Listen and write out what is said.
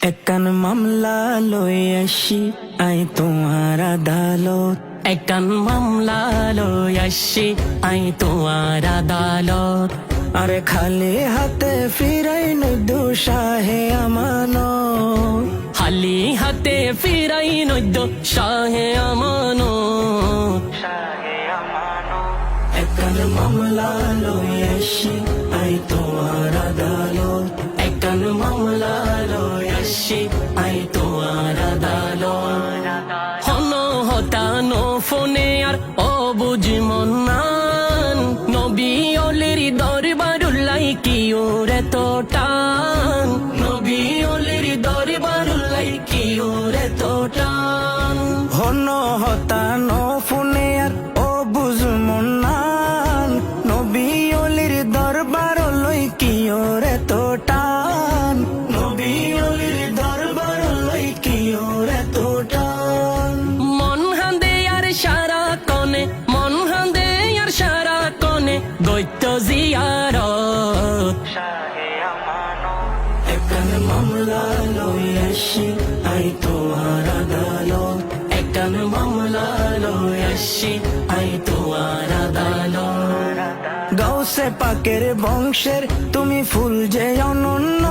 একখান মামলা লই আসি আই তোমার আদালত। একখান মামলা লই আসি আই তোমার আদালত। আরে খালি হাতে ফিরাই নইদু শাহে আমানত। খালি হাতে ফিরাই নইদ শাহে আমানত। একখান মামলা লই আসি আই তোমার আদালত। একখান মামলা লই আসি আই তোমার আদালত। হন হতানো ফোনে আর অবুঝ মন্নান, নবী অলির দরবারুল্লাই কি ওরে তো টান। নবী অলির দরবারুল্লাই কি ওরে তো টান। হন হতানো ফোনে আর ও বুঝমন নান, নবী অলির দরবার লই কি ওরে তো টান। নবী অলির দরবার লই কি ওরে তো টান। মন হান্দে আর সারা কনে, মন হান্দে আর সারা কনে গৈত্য জিয়ারত। একখান মামলা লই আসি আই তোমার আদালত। একখান মামলা লই আসি আই তোমার আদালত। গাউসে পাকের বংশের তুমি ফুল যে অনন্য।